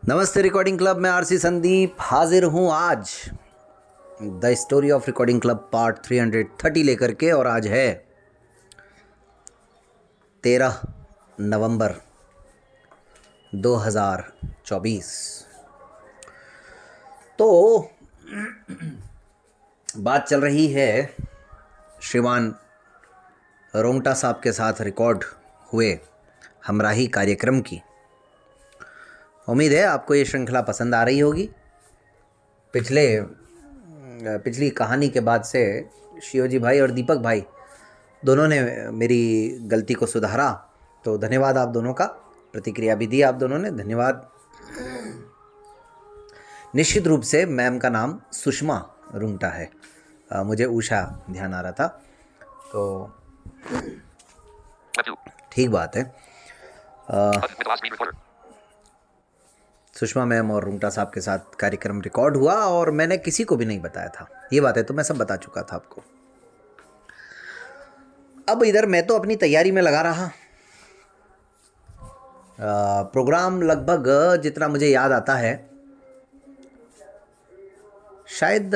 नमस्ते recording club में RC Sandeep हाजिर हूँ आज the story of recording club part 330 लेकर के। और आज है 13 नवंबर 2024। तो बात चल रही है श्रीमान रोंगटा साहब के साथ रिकॉर्ड हुए हमराही कार्यक्रम की। उम्मीद है आपको ये श्रृंखला पसंद आ रही होगी। पिछली कहानी के बाद से शिवजी भाई और दीपक भाई दोनों ने मेरी गलती को सुधारा, तो धन्यवाद आप दोनों का। प्रतिक्रिया भी दी आप दोनों ने, धन्यवाद। निश्चित रूप से मैम का नाम सुषमा रुंगटा है, मुझे उषा ध्यान आ रहा था, तो ठीक बात है। सुषमा मैम और रुंगटा साहब के साथ कार्यक्रम रिकॉर्ड हुआ और मैंने किसी को भी नहीं बताया था। ये बातें तो मैं सब बता चुका था आपको। अब इधर मैं तो अपनी तैयारी में लगा रहा। प्रोग्राम लगभग जितना मुझे याद आता है शायद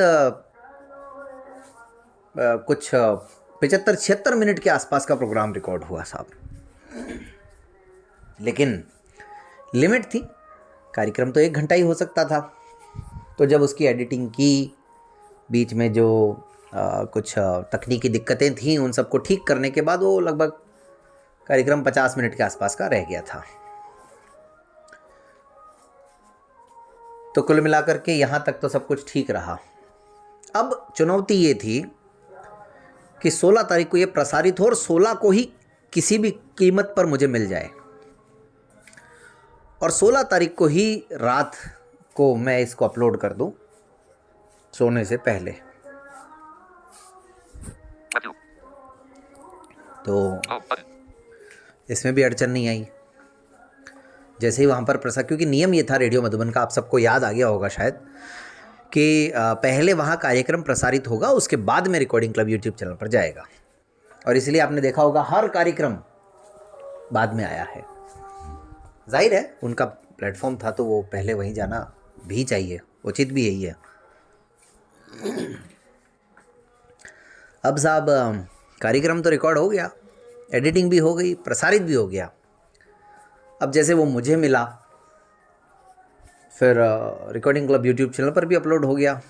कुछ 75-76 मिनट के आसपास का प्रोग्राम रिकॉर्ड हुआ साहब, लेकिन लिमिट थी। कार्यक्रम तो 1 घंटा ही हो सकता था। तो जब उसकी एडिटिंग की, बीच में जो कुछ तकनीकी दिक्कतें थीं उन सबको ठीक करने के बाद वो लगभग कार्यक्रम 50 मिनट के आसपास का रह गया था। तो कुल मिलाकर के यहाँ तक तो सब कुछ ठीक रहा। अब चुनौती ये थी कि 16 तारीख को ये प्रसारित हो और 16 को ही किसी भी कीमत पर मुझे मिल जाए, और 16 तारीख को ही रात को मैं इसको अपलोड कर दूं सोने से पहले। तो इसमें भी अड़चन नहीं आई। जैसे ही वहाँ पर क्योंकि नियम ये था रेडियो मधुबन का, आप सबको याद आ गया होगा शायद, कि पहले वहाँ कार्यक्रम प्रसारित होगा, उसके बाद में रिकॉर्डिंग क्लब यूट्यूब चैनल पर जाएगा। और इसलिए आपने देखा होगा हर कार्यक्रम बाद में आया है। जाहिर है उनका प्लेटफॉर्म था तो वो पहले वहीं जाना भी चाहिए, उचित भी यही है। अब साहब कार्यक्रम तो रिकॉर्ड हो गया, एडिटिंग भी हो गई, प्रसारित भी हो गया। अब जैसे वो मुझे मिला, फिर रिकॉर्डिंग क्लब यूट्यूब चैनल पर भी अपलोड हो गया।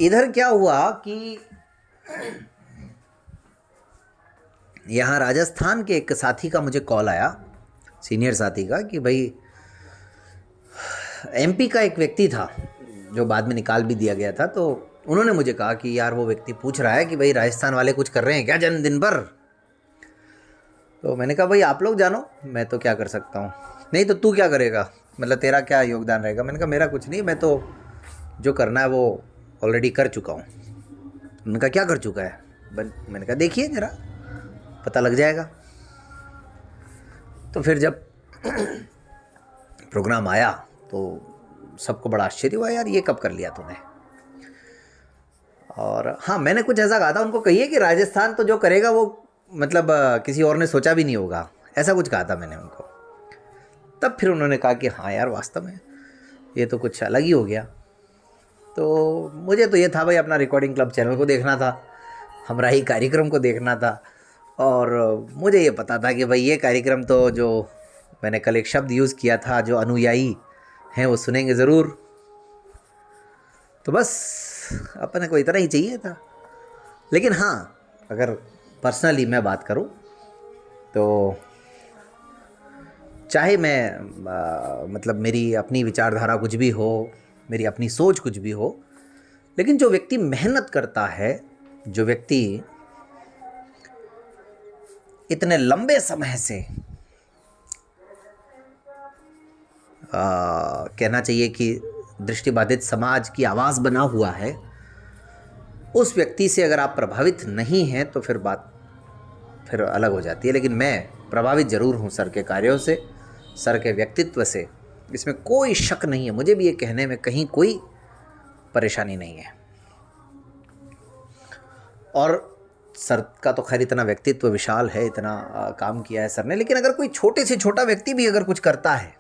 इधर क्या हुआ कि यहाँ राजस्थान के एक साथी का मुझे कॉल आया, सीनियर साथी का, कि भाई एमपी का एक व्यक्ति था जो बाद में निकाल भी दिया गया था। तो उन्होंने मुझे कहा कि यार वो व्यक्ति पूछ रहा है कि भाई राजस्थान वाले कुछ कर रहे हैं क्या जन्मदिन पर। तो मैंने कहा भाई आप लोग जानो, मैं तो क्या कर सकता हूँ। नहीं तो तू क्या करेगा, मतलब तेरा क्या योगदान रहेगा। मैंने कहा मेरा कुछ नहीं, मैं तो जो करना है वो ऑलरेडी कर चुका हूँ। उन्होंने कहा क्या कर चुका है। मैंने कहा देखिए जरा, पता लग जाएगा। तो फिर जब प्रोग्राम आया तो सबको बड़ा आश्चर्य हुआ, यार ये कब कर लिया तूने। और हाँ, मैंने कुछ ऐसा कहा था उनको, कहिए कि राजस्थान तो जो करेगा वो मतलब किसी और ने सोचा भी नहीं होगा, ऐसा कुछ कहा था मैंने उनको। तब फिर उन्होंने कहा कि हाँ यार वास्तव में ये तो कुछ अलग ही हो गया। तो मुझे तो ये था भाई अपना रिकॉर्डिंग क्लब चैनल को देखना था, हमराही कार्यक्रम को देखना था। और मुझे ये पता था कि भाई ये कार्यक्रम तो, जो मैंने कल एक शब्द यूज़ किया था, जो अनुयायी हैं वो सुनेंगे ज़रूर। तो बस अपने को इतना ही चाहिए था। लेकिन हाँ, अगर पर्सनली मैं बात करूं तो चाहे मैं मतलब मेरी अपनी विचारधारा कुछ भी हो, मेरी अपनी सोच कुछ भी हो, लेकिन जो व्यक्ति मेहनत करता है, जो व्यक्ति इतने लंबे समय से कहना चाहिए कि दृष्टिबाधित समाज की आवाज़ बना हुआ है, उस व्यक्ति से अगर आप प्रभावित नहीं हैं तो फिर बात फिर अलग हो जाती है। लेकिन मैं प्रभावित ज़रूर हूँ सर के कार्यों से, सर के व्यक्तित्व से, इसमें कोई शक नहीं है। मुझे भी ये कहने में कहीं कोई परेशानी नहीं है। और सर का तो खैर इतना व्यक्तित्व विशाल है, इतना काम किया है सर ने, लेकिन अगर कोई छोटे से छोटा व्यक्ति भी अगर कुछ करता है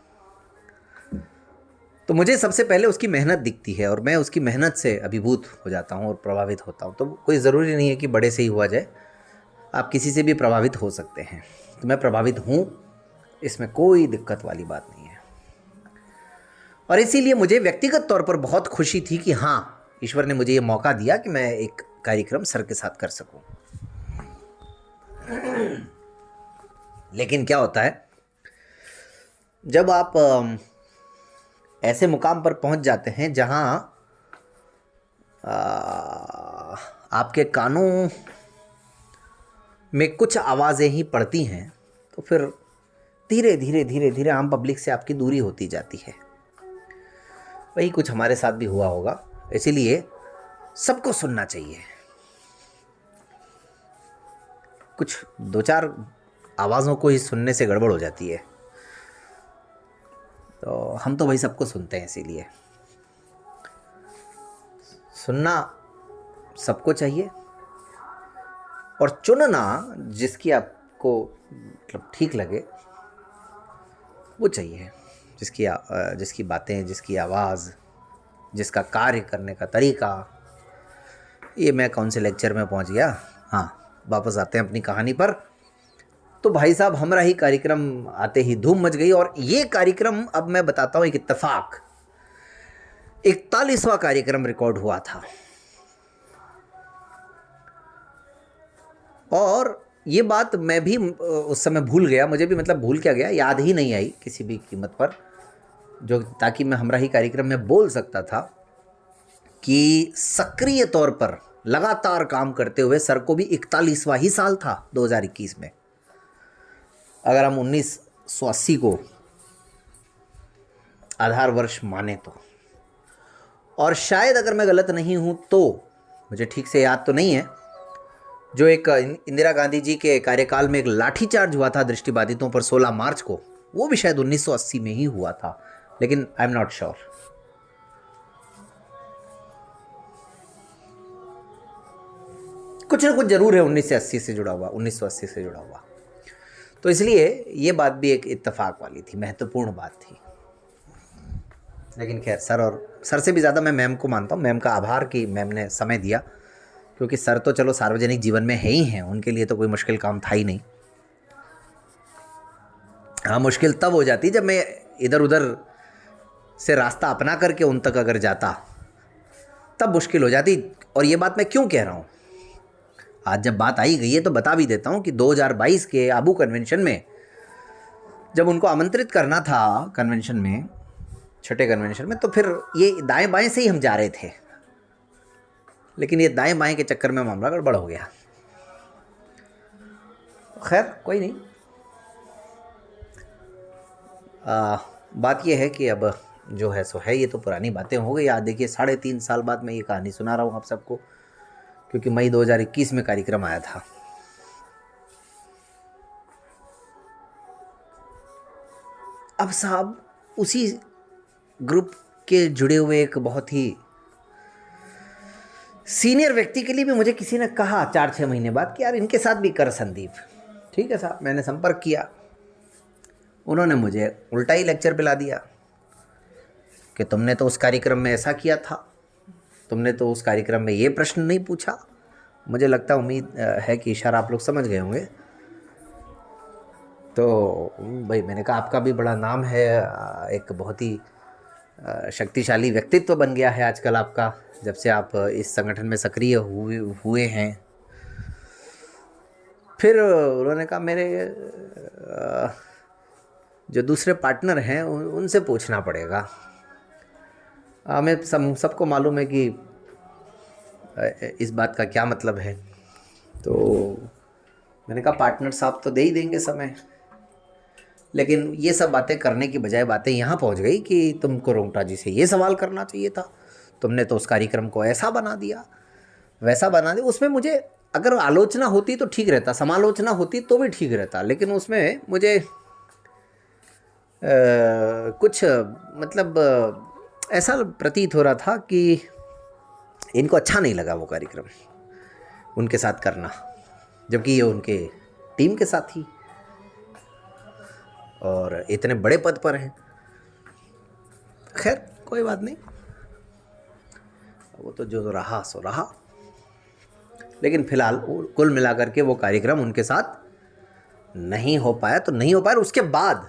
तो मुझे सबसे पहले उसकी मेहनत दिखती है और मैं उसकी मेहनत से अभिभूत हो जाता हूँ और प्रभावित होता हूँ। तो कोई ज़रूरी नहीं है कि बड़े से ही हुआ जाए, आप किसी से भी प्रभावित हो सकते हैं। तो मैं प्रभावित हूँ, इसमें कोई दिक्कत वाली बात नहीं है। और इसीलिए मुझे व्यक्तिगत तौर पर बहुत खुशी थी कि हाँ, ईश्वर ने मुझे ये मौका दिया कि मैं एक कार्यक्रम सर के साथ कर सकूं। लेकिन क्या होता है, जब आप ऐसे मुकाम पर पहुंच जाते हैं जहां आपके कानों में कुछ आवाज़ें ही पड़ती हैं, तो फिर धीरे धीरे धीरे धीरे आम पब्लिक से आपकी दूरी होती जाती है। वही कुछ हमारे साथ भी हुआ होगा। इसीलिए सबको सुनना चाहिए। कुछ दो चार आवाज़ों को ही सुनने से गड़बड़ हो जाती है। तो हम तो भाई सबको सुनते हैं, इसीलिए सुनना सबको चाहिए और चुनना जिसकी आपको मतलब ठीक लगे वो चाहिए। जिसकी बातें, जिसकी आवाज़, जिसका कार्य करने का तरीका। ये मैं कौन से लेक्चर में पहुंच गया। हाँ, वापस आते हैं अपनी कहानी पर। तो भाई साहब, हमरा ही कार्यक्रम आते ही धूम मच गई। और ये कार्यक्रम, अब मैं बताता हूँ एक इत्तेफाक, 41वां कार्यक्रम रिकॉर्ड हुआ था। और ये बात मैं भी उस समय भूल गया, मुझे भी मतलब भूल क्या गया, याद ही नहीं आई किसी भी कीमत पर, जो ताकि मैं हमरा ही कार्यक्रम में बोल सकता था कि सक्रिय तौर पर लगातार काम करते हुए सर को भी 41वां ही साल था 2021 में, अगर हम 1980 को आधार वर्ष माने तो। और शायद अगर मैं गलत नहीं हूं तो, मुझे ठीक से याद तो नहीं है, जो एक इंदिरा गांधी जी के कार्यकाल में एक लाठीचार्ज हुआ था दृष्टिबाधितों पर 16 मार्च को, वो भी शायद 1980 में ही हुआ था, लेकिन आई एम नॉट श्योर। कुछ ना कुछ जरूर है 1980 से जुड़ा हुआ। तो इसलिए ये बात भी एक इत्तेफाक वाली थी, महत्वपूर्ण बात थी। लेकिन खैर, सर से भी ज़्यादा मैं मैम को मानता हूँ। मैम का आभार कि मैम ने समय दिया, क्योंकि सर तो चलो सार्वजनिक जीवन में है ही हैं, उनके लिए तो कोई मुश्किल काम था ही नहीं। हाँ, मुश्किल तब हो जाती जब मैं इधर उधर से रास्ता अपना करके उन तक अगर जाता, तब मुश्किल हो जाती। और ये बात मैं क्यों कह रहा हूँ, आज जब बात आई गई है तो बता भी देता हूँ कि 2022 के आबू कन्वेंशन में जब उनको आमंत्रित करना था कन्वेंशन में, छठे कन्वेंशन में, तो फिर ये दाएं बाएं से ही हम जा रहे थे, लेकिन ये दाएं बाएं के चक्कर में मामला गड़बड़ हो गया। खैर कोई नहीं। बात ये है कि अब जो है सो है, ये तो पुरानी बातें हो गई। आज देखिए 3.5 साल बाद मैं ये कहानी सुना रहा हूँ आप सबको, क्योंकि मई 2021 में कार्यक्रम आया था। अब साहब, उसी ग्रुप के जुड़े हुए एक बहुत ही सीनियर व्यक्ति के लिए भी मुझे किसी ने कहा 4-6 महीने बाद कि यार इनके साथ भी कर संदीप। ठीक है साहब, मैंने संपर्क किया। उन्होंने मुझे उल्टा ही लेक्चर पिला दिया कि तुमने तो उस कार्यक्रम में ऐसा किया था, तुमने तो उस कार्यक्रम में ये प्रश्न नहीं पूछा। मुझे लगता है, उम्मीद है कि इशारा आप लोग समझ गए होंगे। तो भाई मैंने कहा आपका भी बड़ा नाम है, एक बहुत ही शक्तिशाली व्यक्तित्व बन गया है आजकल आपका, जब से आप इस संगठन में सक्रिय हुए हैं। फिर उन्होंने कहा मेरे जो दूसरे पार्टनर हैं उनसे पूछना पड़ेगा। हमें सबको मालूम है कि इस बात का क्या मतलब है। तो मैंने कहा पार्टनर साहब तो दे ही देंगे समय, लेकिन ये सब बातें करने की बजाय बातें यहाँ पहुँच गई कि तुमको रोंगटा जी से ये सवाल करना चाहिए था, तुमने तो उस कार्यक्रम को ऐसा बना दिया, वैसा बना दिया। उसमें मुझे अगर आलोचना होती तो ठीक रहता, समालोचना होती तो भी ठीक रहता, लेकिन उसमें मुझे कुछ मतलब ऐसा प्रतीत हो रहा था कि इनको अच्छा नहीं लगा वो कार्यक्रम उनके साथ करना। जबकि ये उनके टीम के साथी और इतने बड़े पद पर हैं। खैर कोई बात नहीं, वो तो जो रहा सो रहा। लेकिन फिलहाल कुल मिलाकर के वो कार्यक्रम उनके साथ नहीं हो पाया तो नहीं हो पाया। उसके बाद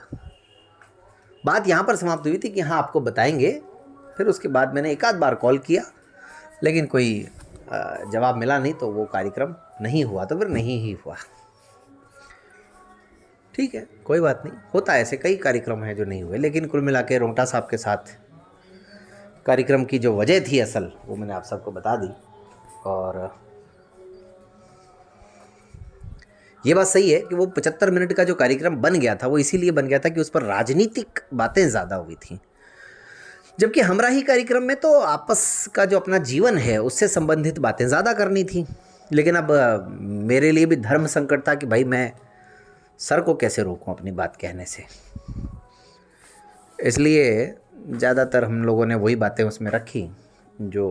बात यहाँ पर समाप्त हुई थी कि हाँ आपको बताएंगे। फिर उसके बाद मैंने एक आध बार कॉल किया, लेकिन कोई जवाब मिला नहीं, तो वो कार्यक्रम नहीं हुआ। तो फिर नहीं ही हुआ। ठीक है, कोई बात नहीं, होता है, ऐसे कई कार्यक्रम हैं जो नहीं हुए। लेकिन कुल मिला के रोंगटा साहब के साथ कार्यक्रम की जो वजह थी असल, वो मैंने आप सबको बता दी। और ये बात सही है कि वो 75 मिनट का जो कार्यक्रम बन गया था वो इसीलिए बन गया था कि उस पर राजनीतिक बातें ज़्यादा हुई थी, जबकि हमराही कार्यक्रम में तो आपस का जो अपना जीवन है उससे संबंधित बातें ज़्यादा करनी थी। लेकिन अब मेरे लिए भी धर्म संकट था कि भाई मैं सर को कैसे रोकूं अपनी बात कहने से। इसलिए ज़्यादातर हम लोगों ने वही बातें उसमें रखी जो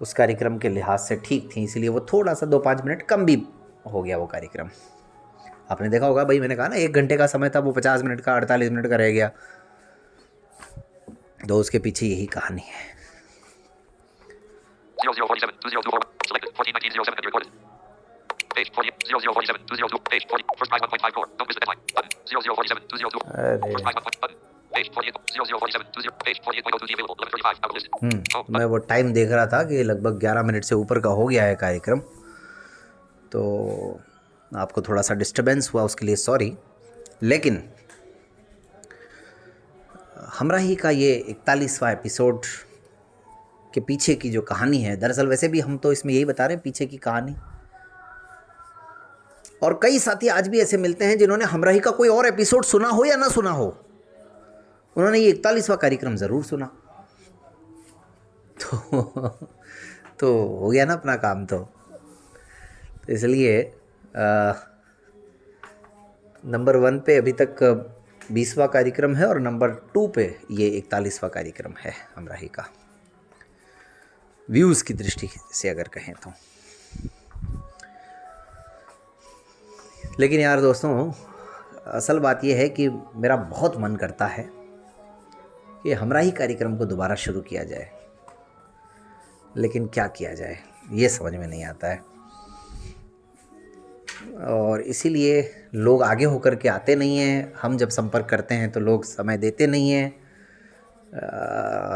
उस कार्यक्रम के लिहाज से ठीक थी। इसलिए वो थोड़ा सा 2-5 मिनट कम भी हो गया वो कार्यक्रम। आपने देखा होगा भाई, मैंने कहा ना 1 घंटे का समय था, वो 50 मिनट का 48 मिनट का रह गया। तो उसके पीछे यही कहानी है। 00472024 selected 141907 and recorded. Page 40 00472024 page 40 first prize 1.54 don't miss the deadline button 00472024 first prize 1. button page 48 004720 page 48.02 available 11:35 hour list. मैं वो टाइम देख रहा था कि लगभग 11 मिनट से ऊपर का हो गया है कार्यक्रम, तो आपको थोड़ा सा डिस्टर्बेंस हुआ, उसके लिए सॉरी। लेकिन हमराही का ये 41वां एपिसोड के पीछे की जो कहानी है, दरअसल वैसे भी हम तो इसमें यही बता रहे हैं पीछे की कहानी। और कई साथी आज भी ऐसे मिलते हैं जिन्होंने हमराही का कोई और एपिसोड सुना हो या ना सुना हो, उन्होंने ये 41वां कार्यक्रम ज़रूर सुना। तो हो गया ना अपना काम। तो इसलिए नंबर 1 पे अभी तक 20वां कार्यक्रम है और नंबर 2 पे ये 41वां कार्यक्रम है हमराही का, व्यूज़ की दृष्टि से अगर कहें तो। लेकिन यार दोस्तों, असल बात यह है कि मेरा बहुत मन करता है कि हमराही कार्यक्रम को दोबारा शुरू किया जाए, लेकिन क्या किया जाए ये समझ में नहीं आता है। और इसीलिए लोग आगे होकर के आते नहीं हैं। हम जब संपर्क करते हैं तो लोग समय देते नहीं हैं,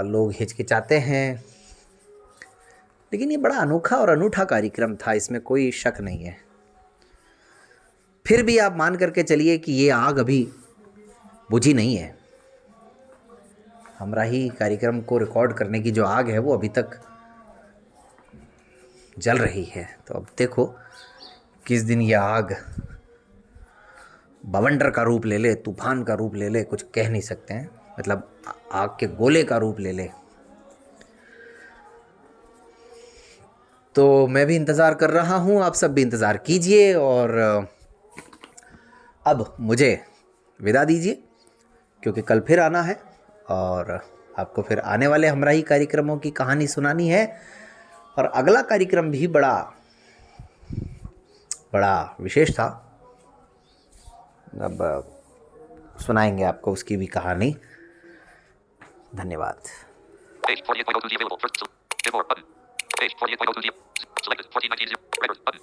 लोग हिचकिचाते हैं। लेकिन ये बड़ा अनोखा और अनूठा कार्यक्रम था, इसमें कोई शक नहीं है। फिर भी आप मान करके चलिए कि ये आग अभी बुझी नहीं है। हमराही कार्यक्रम को रिकॉर्ड करने की जो आग है वो अभी तक जल रही है। तो अब देखो किस दिन ये आग बवंडर का रूप ले ले, तूफान का रूप ले ले, कुछ कह नहीं सकते हैं, मतलब आग के गोले का रूप ले ले। तो मैं भी इंतज़ार कर रहा हूँ, आप सब भी इंतज़ार कीजिए। और अब मुझे विदा दीजिए, क्योंकि कल फिर आना है और आपको फिर आने वाले हमराही कार्यक्रमों की कहानी सुनानी है। और अगला कार्यक्रम भी बड़ा विशेष था। अब सुनाएंगे आपको उसकी भी कहानी। धन्यवाद। Page 48.02 available first before button page 48.02 selected 1419 record button